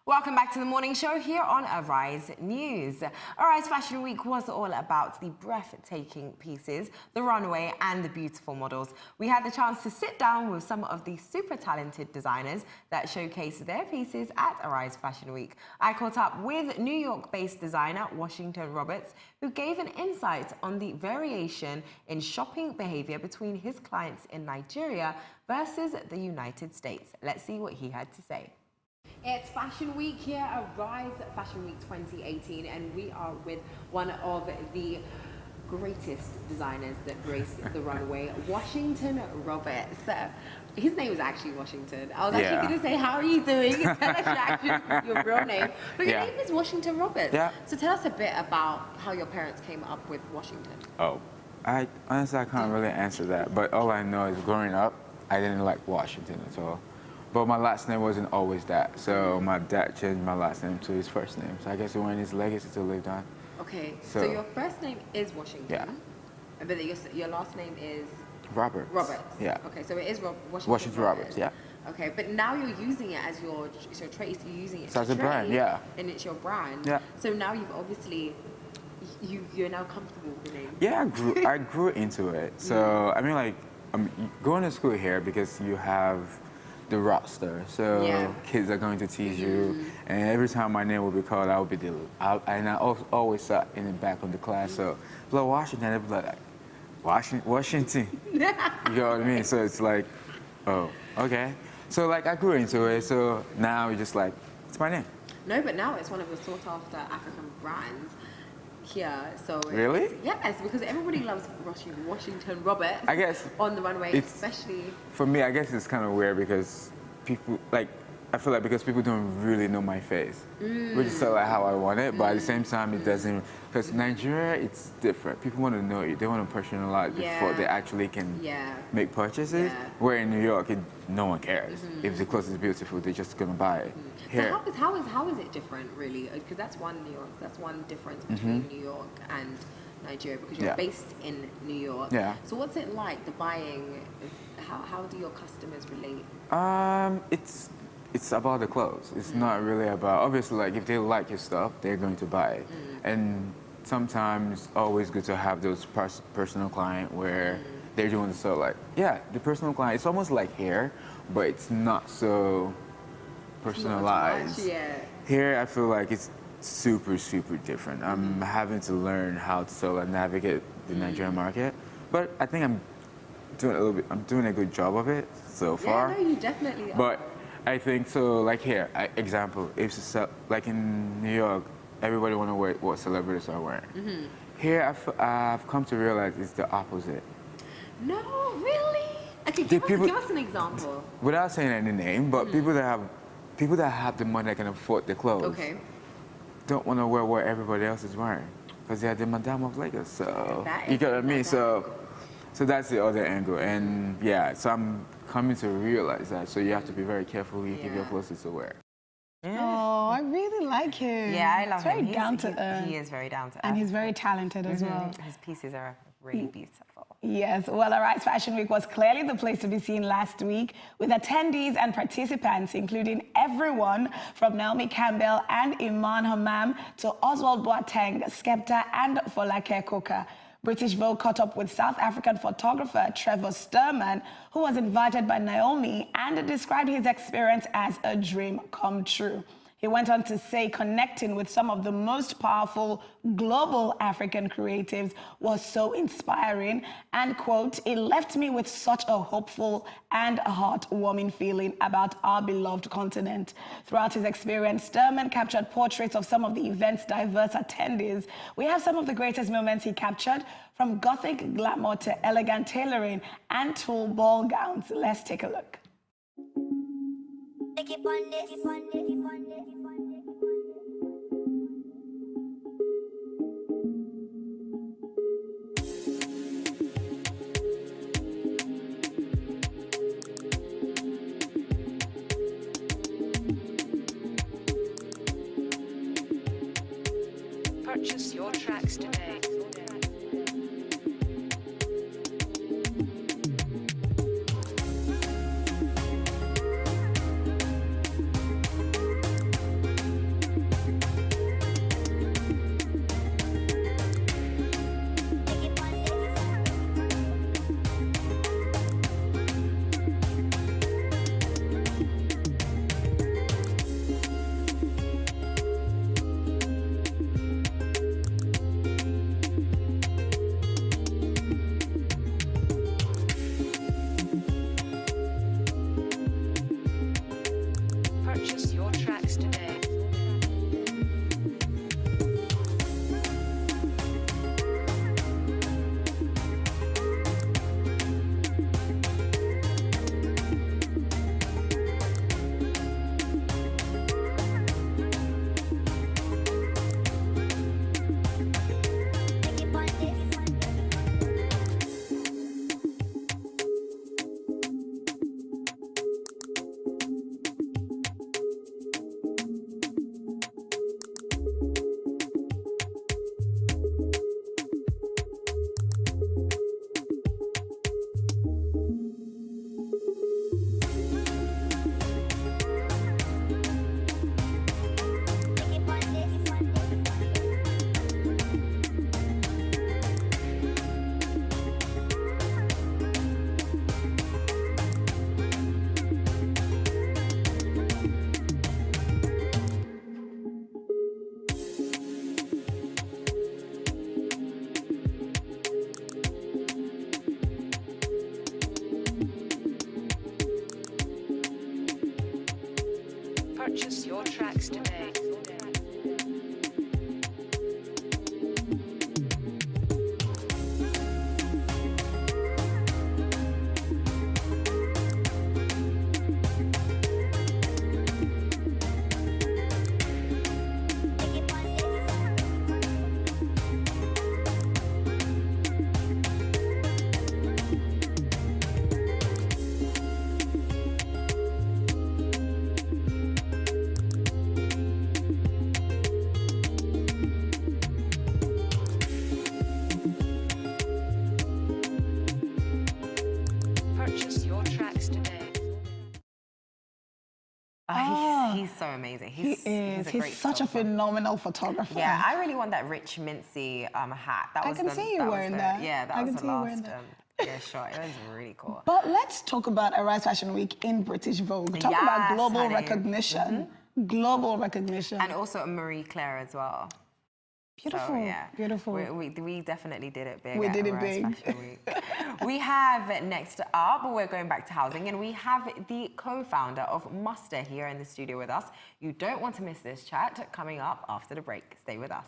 Welcome back to the morning show here on Arise News. Arise Fashion Week was all about the breathtaking pieces, the runway and the beautiful models. We had the chance to sit down with some of the super talented designers that showcased their pieces at Arise Fashion Week. I caught up with New York-based designer Washington Roberts, who gave an insight on the variation in shopping behavior between his clients in Nigeria versus the United States. Let's see what he had to say. It's Fashion Week here at Rise Fashion Week 2018, and we are with one of the greatest designers that grace the runway, Washington Roberts. His name is actually Washington. I was actually going to say, how are you doing? Tell us actually your real name. But your name is Washington Roberts. Yeah. So tell us a bit about how your parents came up with Washington. Oh, I honestly can't really answer that. But all I know is growing up, I didn't like Washington at all. But my last name wasn't always that. So my dad changed my last name to his first name. So I guess he wanted his legacy to live on. Okay, so your first name is Washington. Yeah. But your last name is? Roberts. Roberts. Yeah. Okay, so it is Washington Roberts, yeah. Okay, but now you're using it as your trade. You're using it as a brand, yeah. And it's your brand. Yeah. So now you've obviously, you're now comfortable with the name. Yeah, I grew into it. So, I mean, like, I'm going to school here because you have the roster. So kids are going to tease you. And every time my name will be called, I will be and I always sat in the back of the class. So, like Washington, they'd be like, Washington. You know what I mean? So it's like, oh, okay. So like I grew into it. So now it's just like, it's my name. No, but now it's one of the sought after African brands here. So really? Yes, because everybody loves Washington Roberts. I guess on the runway, especially. For me, I guess it's kind of weird because people I feel like because people don't really know my face, which is like how I want it, but at the same time it doesn't. Because Nigeria, it's different. People want to know you. They want to personalize before they actually can make purchases. Where in New York, no one cares. If the clothes is beautiful, they're just gonna buy it. Here. So how is it different, really? Because that's one nuance. That's one difference between New York and Nigeria, because you're based in New York. Yeah. So what's it like, the buying? How do your customers relate? It's about the clothes. It's not really about, obviously, like if they like your stuff, they're going to buy it. And sometimes it's always good to have those personal client where they're doing the so like, the personal client, it's almost like hair, but it's not so personalized. Here, I feel like it's super, super different. I'm having to learn how to sort of navigate the Nigerian market, but I think I'm doing a good job of it so far. Yeah, no, you definitely are. But I think so. Like here, example, like in New York, everybody want to wear what celebrities are wearing. Here, I've come to realize it's the opposite. No, really? Okay, give us an example. Without saying any name, but people that have the money that can afford the clothes. Don't want to wear what everybody else is wearing because they are the Madame of Lagos. So you get what I mean. So that's the other angle, and so I'm coming to realize that. So you have to be very careful who you give your clothes to wear. Oh, I really like him. Yeah, I love him. Very down to earth. He is very down to earth. And he's very talented as well. His pieces are really beautiful. Yes, well, Arise Fashion Week was clearly the place to be seen last week, with attendees and participants, including everyone from Naomi Campbell and Iman Hammam to Oswald Boateng, Skepta, and Folake Coker. British Vogue caught up with South African photographer Trevor Sturman, who was invited by Naomi and described his experience as a dream come true. He went on to say connecting with some of the most powerful global African creatives was so inspiring and, quote, it left me with such a hopeful and a heartwarming feeling about our beloved continent. Throughout his experience, Sturman captured portraits of some of the event's diverse attendees. We have some of the greatest moments he captured, from gothic glamour to elegant tailoring and tall ball gowns. Let's take a look. Purchase your tracks today. He's so amazing. He is. a He's great such a photographer. phenomenal photographer. Yeah, I really want that rich mincy hat. That I was can the, see you that was wearing the- that. Yeah, that I was can the see you wearing last that. shot. It was really cool. But let's talk about Arise Fashion Week in British Vogue. Talk about Yes, global honey. recognition. Global recognition. And also Marie Claire as well. Beautiful, So, yeah, beautiful. We definitely did it big. We at did it Arise big. Fashion Week. We have next up, we're going back to housing, and we have the co-founder of Muster here in the studio with us. You don't want to miss this chat coming up after the break. Stay with us.